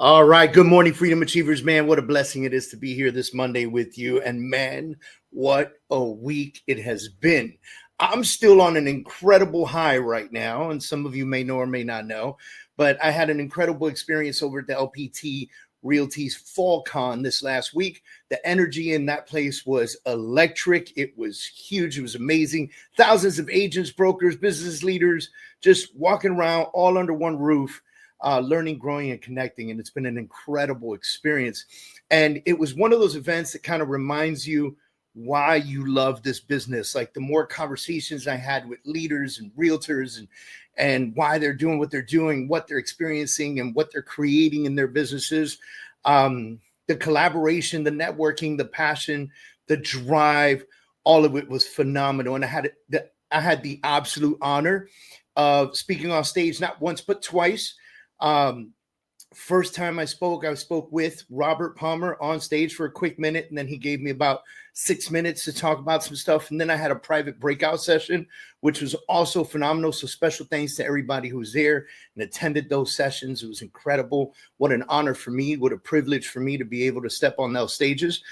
All right. Good morning, Freedom Achievers, man. What a blessing it is to be here this Monday with you. And man, what a week it has been. I'm still on an incredible high right now. And some of you may know or may not know, but I had an incredible experience over at the LPT Realty FallCon this last week. The energy in that place was electric. It was huge. It was amazing. Thousands of agents, brokers, business leaders, just walking around all under one roof. Learning, growing, and connecting. And it's been an incredible experience. And it was one of those events that kind of reminds you why you love this business. Like the more conversations I had with leaders and realtors and why they're doing what they're doing, what they're experiencing, and what they're creating in their businesses. The collaboration, the networking, the passion, the drive, all of it was phenomenal. And I had the absolute honor of speaking on stage, not once, but twice. First time I spoke with Robert Palmer on stage for a quick minute, and then he gave me about 6 minutes to talk about some stuff. And then I had a private breakout session, which was also phenomenal. So special thanks to everybody who was there and attended those sessions. It was incredible. What an honor for me. What a privilege for me to be able to step on those stages.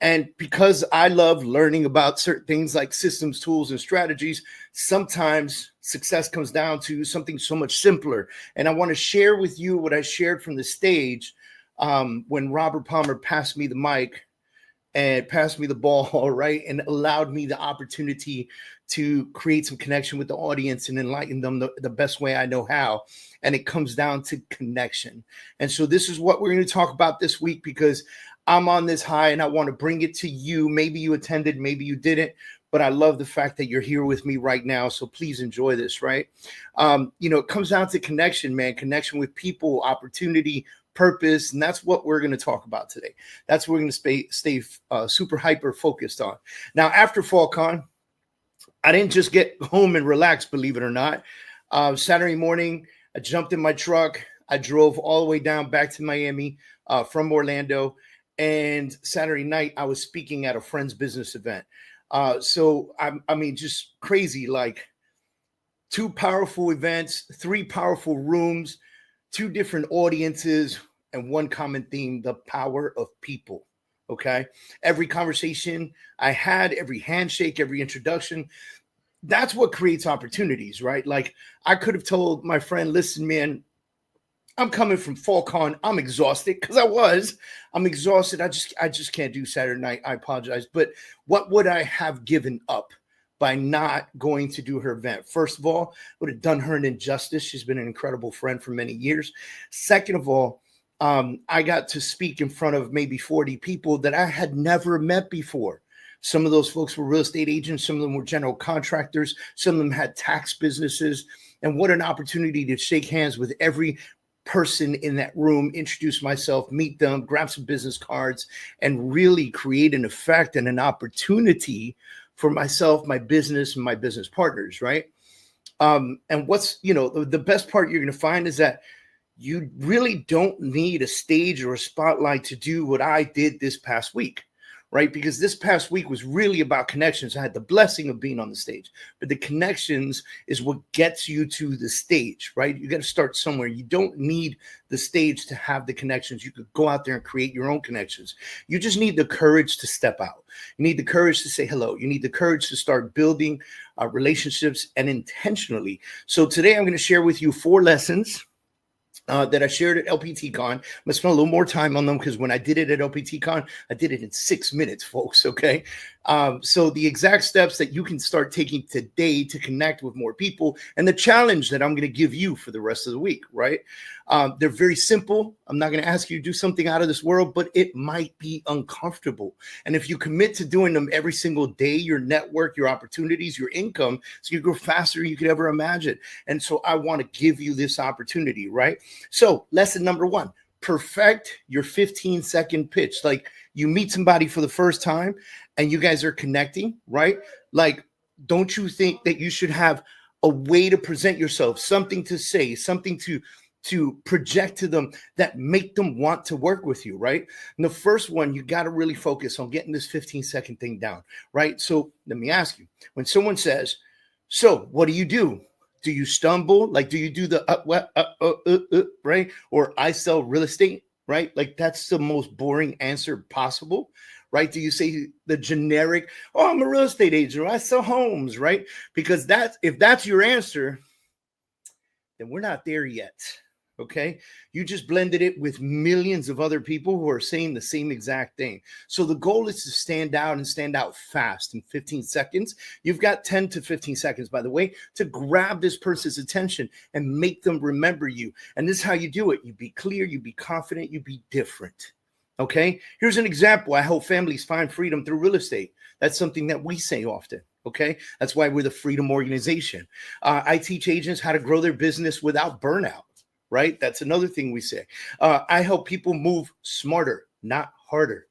And because I love learning about certain things like systems, tools, and strategies, sometimes success comes down to something so much simpler. And I want to share with you what I shared from the stage when Robert Palmer passed me the mic and passed me the ball, right, and allowed me the opportunity to create some connection with the audience and enlighten them the best way I know how. And it comes down to connection. And so this is what we're going to talk about this week, because I'm on this high and I want to bring it to you. Maybe you attended, maybe you didn't, but I love the fact that you're here with me right now. So please enjoy this, right? It comes down to connection, man, connection with people, opportunity, purpose. And that's what we're going to talk about today. That's what we're going to stay super hyper focused on. Now, after FallCon, I didn't just get home and relax, believe it or not. Saturday morning, I jumped in my truck. I drove all the way down back to Miami from Orlando. And Saturday night, I was speaking at a friend's business event. So I mean, just crazy, like 2 powerful events, 3 powerful rooms, 2 different audiences, and one common theme: the power of people. Okay. Every conversation I had, every handshake, every introduction, that's what creates opportunities, right? Like I could have told my friend, listen, man, I'm coming from FallCon. I'm exhausted, because I'm exhausted. I just can't do Saturday night. I apologize. But what would I have given up by not going to do her event? First of all, would have done her an injustice. She's been an incredible friend for many years. Second of all, I got to speak in front of maybe 40 people that I had never met before. Some of those folks were real estate agents. Some of them were general contractors. Some of them had tax businesses. And what an opportunity to shake hands with every person in that room, introduce myself, meet them, grab some business cards, and really create an effect and an opportunity for myself, my business, and my business partners, right? And what's, the best part you're going to find is that you really don't need a stage or a spotlight to do what I did this past week, right? Because this past week was really about connections. I had the blessing of being on the stage, but the connections is what gets you to the stage, right? You got to start somewhere. You don't need the stage to have the connections. You could go out there and create your own connections. You just need the courage to step out. You need the courage to say hello. You need the courage to start building relationships, and intentionally. So today I'm going to share with you 4 lessons that I shared at LPT Con. I'm gonna spend a little more time on them, because when I did it at LPT Con, I did it in 6 minutes, folks. Okay. So the exact steps that you can start taking today to connect with more people, and the challenge that I'm going to give you for the rest of the week, right? They're very simple. I'm not going to ask you to do something out of this world, but it might be uncomfortable. And if you commit to doing them every single day, your network, your opportunities, your income, so you grow faster than you could ever imagine. And so I want to give you this opportunity, right? So lesson number 1, perfect your 15-second pitch. Like you meet somebody for the first time and you guys are connecting, right? Like, don't you think that you should have a way to present yourself, something to say, something to project to them that make them want to work with you, right? And the first one, you got to really focus on getting this 15-second thing down, right? So let me ask you, when someone says, so what do you do? Do you stumble? Like, do you do the right? Or I sell real estate, right? Like, that's the most boring answer possible, right? Do you say the generic, oh, I'm a real estate agent, or I sell homes, right? Because if that's your answer, then we're not there yet. Okay. You just blended it with millions of other people who are saying the same exact thing. So the goal is to stand out and stand out fast in 15 seconds. You've got 10 to 15 seconds, by the way, to grab this person's attention and make them remember you. And this is how you do it. You be clear, you be confident, you be different. Okay. Here's an example. I help families find freedom through real estate. That's something that we say often. Okay. That's why we're the Freedom Organization. I teach agents how to grow their business without burnout. Right? That's another thing we say. I help people move smarter, not harder.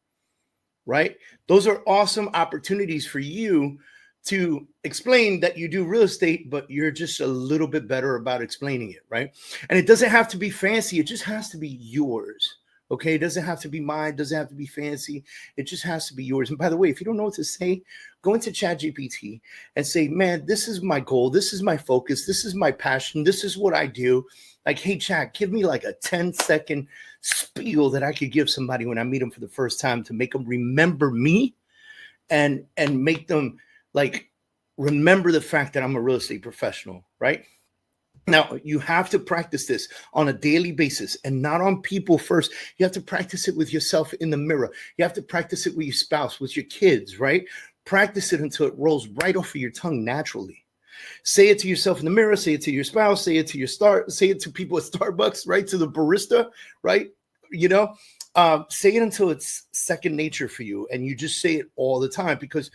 Right? Those are awesome opportunities for you to explain that you do real estate, but you're just a little bit better about explaining it. Right? And it doesn't have to be fancy. It just has to be yours. Okay. It doesn't have to be mine. It doesn't have to be fancy. It just has to be yours. And by the way, if you don't know what to say, go into ChatGPT and say, man, this is my goal. This is my focus. This is my passion. This is what I do. Like, hey, Chat, give me like a 10-second spiel that I could give somebody when I meet them for the first time to make them remember me and make them like remember the fact that I'm a real estate professional, right? Now, you have to practice this on a daily basis and not on people first. You have to practice it with yourself in the mirror. You have to practice it with your spouse, with your kids, right? Practice it until it rolls right off of your tongue naturally. Say it to yourself in the mirror, say it to your spouse, say it to say it to people at Starbucks, right? To the barista, right? You know, say it until it's second nature for you. And you just say it all the time, because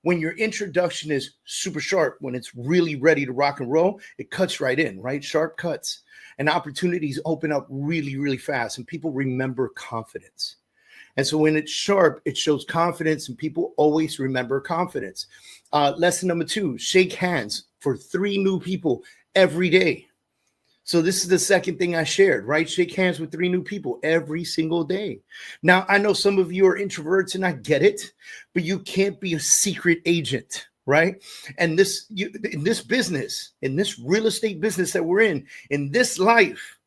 when your introduction is super sharp, when it's really ready to rock and roll, it cuts right in, right? Sharp cuts, and opportunities open up really, really fast, and people remember confidence. And so when it's sharp, it shows confidence, and people always remember confidence. Lesson number 2, shake hands for 3 new people every day. So this is the second thing I shared, right? Shake hands with 3 new people every single day. Now, I know some of you are introverts and I get it, but you can't be a secret agent, right? And in this business, in this real estate business that we're in this life,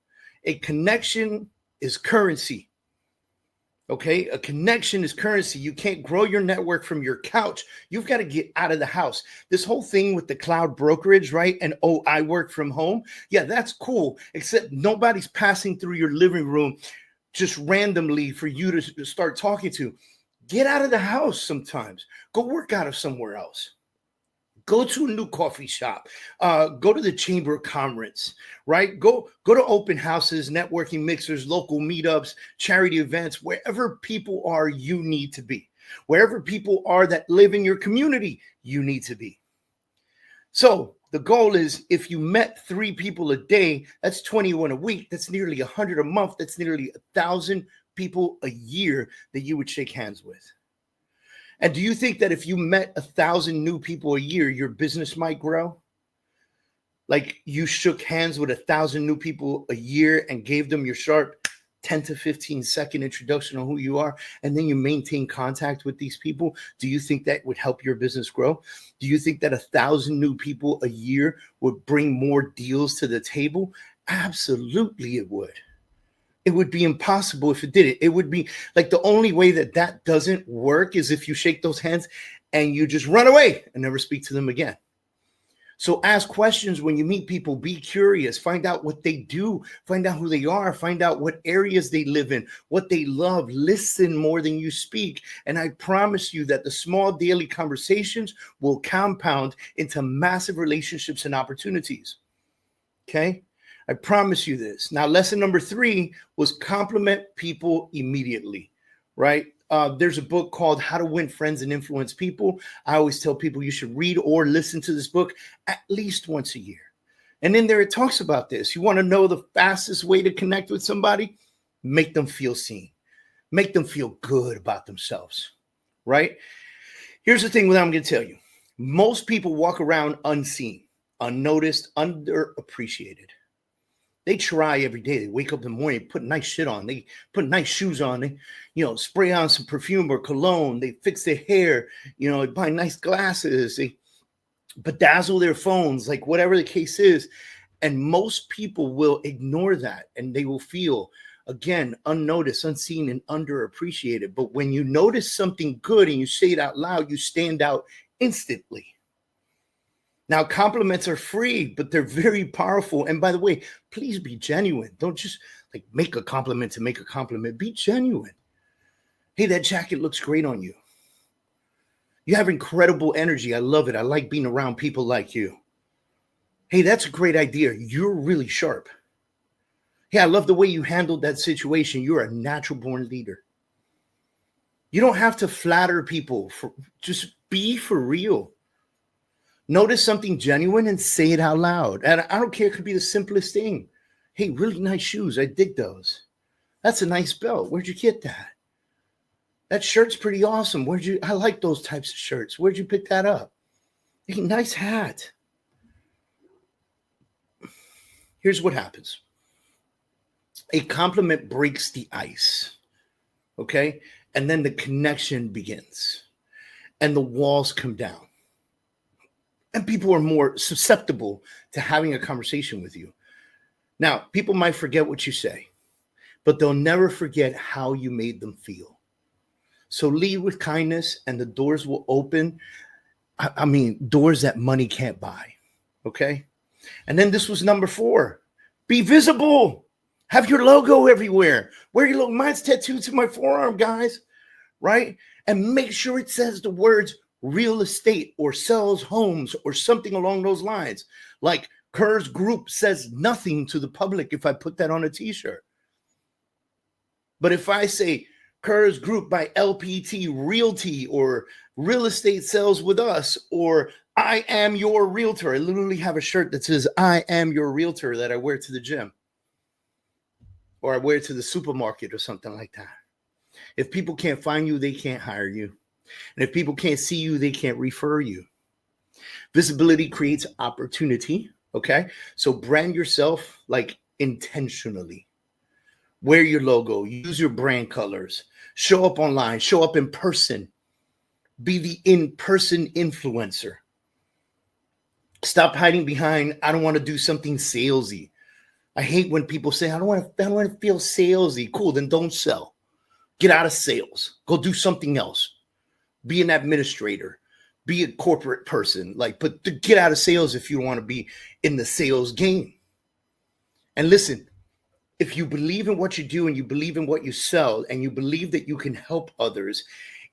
a connection is currency. Okay, a connection is currency. You can't grow your network from your couch. You've got to get out of the house. This whole thing with the cloud brokerage, right? And oh, I work from home. Yeah, that's cool. Except nobody's passing through your living room just randomly for you to start talking to. Get out of the house sometimes. Go work out of somewhere else. Go to a new coffee shop, go to the Chamber of Commerce, right? Go to open houses, networking mixers, local meetups, charity events, wherever people are, you need to be. Wherever people are that live in your community, you need to be. So the goal is, if you met 3 people a day, that's 21 a week. That's nearly 100 a month. That's nearly 1,000 people a year that you would shake hands with. And do you think that if you met 1,000 new people a year, your business might grow? Like, you shook hands with 1,000 new people a year and gave them your sharp 10 to 15 second introduction on who you are, and then you maintain contact with these people. Do you think that would help your business grow? Do you think that 1,000 new people a year would bring more deals to the table? Absolutely it would. It would be impossible if it did it. It would be like, the only way that doesn't work is if you shake those hands and you just run away and never speak to them again. So ask questions when you meet people. Be curious. Find out what they do. Find out who they are. Find out what areas they live in, what they love. Listen more than you speak. And I promise you that the small daily conversations will compound into massive relationships and opportunities. Okay? I promise you this. Now, lesson number 3 was compliment people immediately, right? There's a book called How to Win Friends and Influence People. I always tell people you should read or listen to this book at least once a year. And in there, it talks about this. You want to know the fastest way to connect with somebody? Make them feel seen. Make them feel good about themselves, right? Here's the thing that I'm going to tell you. Most people walk around unseen, unnoticed, underappreciated. They try every day. They wake up in the morning, put nice shit on. They put nice shoes on. They, spray on some perfume or cologne. They fix their hair. Buy nice glasses. They bedazzle their phones, like whatever the case is. And most people will ignore that, and they will feel, again, unnoticed, unseen, and underappreciated. But when you notice something good and you say it out loud, you stand out instantly. Now, compliments are free, but they're very powerful. And by the way, please be genuine. Don't just like make a compliment to make a compliment. Be genuine. Hey, that jacket looks great on you. You have incredible energy. I love it. I like being around people like you. Hey, that's a great idea. You're really sharp. Hey, I love the way you handled that situation. You're a natural born leader. You don't have to flatter people. Just be for real. Notice something genuine and say it out loud. And I don't care. It could be the simplest thing. Hey, really nice shoes. I dig those. That's a nice belt. Where'd you get that? That shirt's pretty awesome. I like those types of shirts. Where'd you pick that up? Hey, nice hat. Here's what happens. A compliment breaks the ice. Okay? And then the connection begins. And the walls come down. And people are more susceptible to having a conversation with you. Now, people might forget what you say, but they'll never forget how you made them feel. So lead with kindness and the doors will open. I mean, doors that money can't buy. Okay? And then this was number 4. Be visible. Have your logo everywhere. Wear your logo. Mine's tattooed to my forearm, guys. Right? And make sure it says the words real estate or sells homes or something along those lines. Like Kurz Group says nothing to the public if I put that on a t-shirt. But if I say Kurz Group by LPT Realty or Real Estate Sells with Us or I am your realtor. I literally have a shirt that says I am your realtor that I wear to the gym or I wear to the supermarket or something like that. If people can't find you, they can't hire you. And if people can't see you, they can't refer you. Visibility creates opportunity. Okay. So brand yourself like intentionally. Wear your logo, use your brand colors, show up online, show up in person, be the in-person influencer. Stop hiding behind, I don't want to do something salesy. I hate when people say, I don't want to feel salesy. Cool, then don't sell. Get out of sales. Go do something else. Be an administrator. Be a corporate person. But get out of sales if you want to be in the sales game. And listen, if you believe in what you do and you believe in what you sell and you believe that you can help others,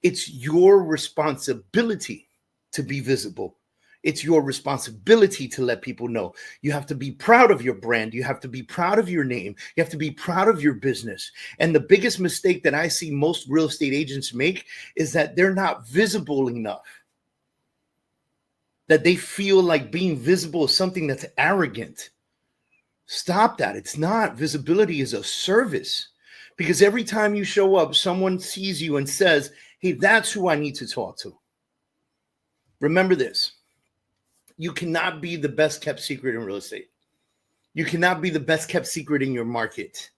it's your responsibility to be visible. It's your responsibility to let people know. You have to be proud of your brand. You have to be proud of your name. You have to be proud of your business. And the biggest mistake that I see most real estate agents make is that they're not visible enough. That they feel like being visible is something that's arrogant. Stop that. It's not. Visibility is a service. Because every time you show up, someone sees you and says, hey, that's who I need to talk to. Remember this. You cannot be the best kept secret in real estate. You cannot be the best kept secret in your market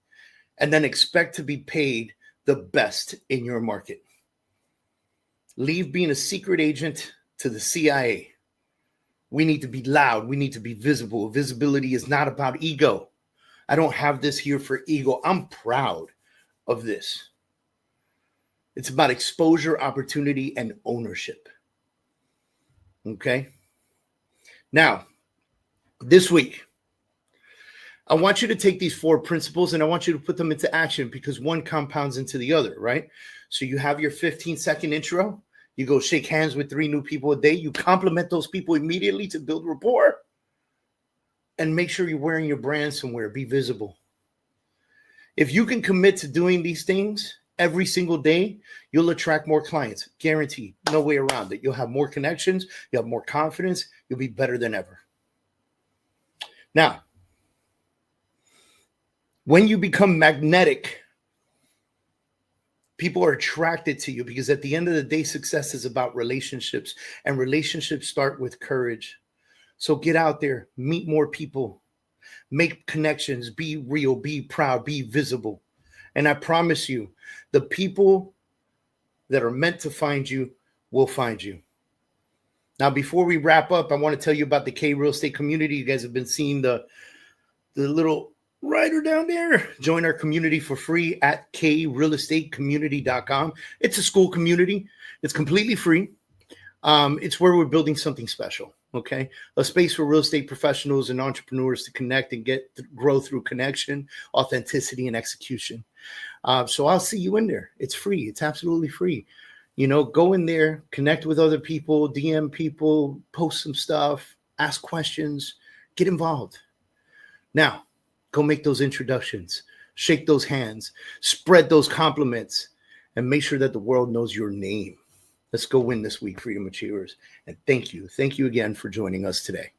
and then expect to be paid the best in your market. Leave being a secret agent to the CIA. We need to be loud. We need to be visible. Visibility is not about ego. I don't have this here for ego. I'm proud of this. It's about exposure, opportunity, and ownership. Okay? Now, this week, I want you to take these 4 principles and I want you to put them into action because one compounds into the other, right? So you have your 15-second intro. You go shake hands with 3 new people a day. You compliment those people immediately to build rapport. And make sure you're wearing your brand somewhere. Be visible. If you can commit to doing these things every single day, you'll attract more clients. Guaranteed. No way around it. You'll have more connections. You'll have more confidence. You'll be better than ever. Now, when you become magnetic, people are attracted to you because at the end of the day, success is about relationships, and relationships start with courage. So get out there, meet more people, make connections, be real, be proud, be visible. And I promise you, the people that are meant to find you will find you. Now, before we wrap up, I want to tell you about the K Real Estate community. You guys have been seeing the little rider down there. Join our community for free at krealestatecommunity.com. It's a school community. It's completely free. It's where we're building something special. Okay, a space for real estate professionals and entrepreneurs to connect and grow through connection, authenticity, and execution. So I'll see you in there. It's free. It's absolutely free. Go in there, connect with other people, DM people, post some stuff, ask questions, get involved. Now, go make those introductions, shake those hands, spread those compliments, and make sure that the world knows your name. Let's go win this week, Freedom Achievers. And thank you. Thank you again for joining us today.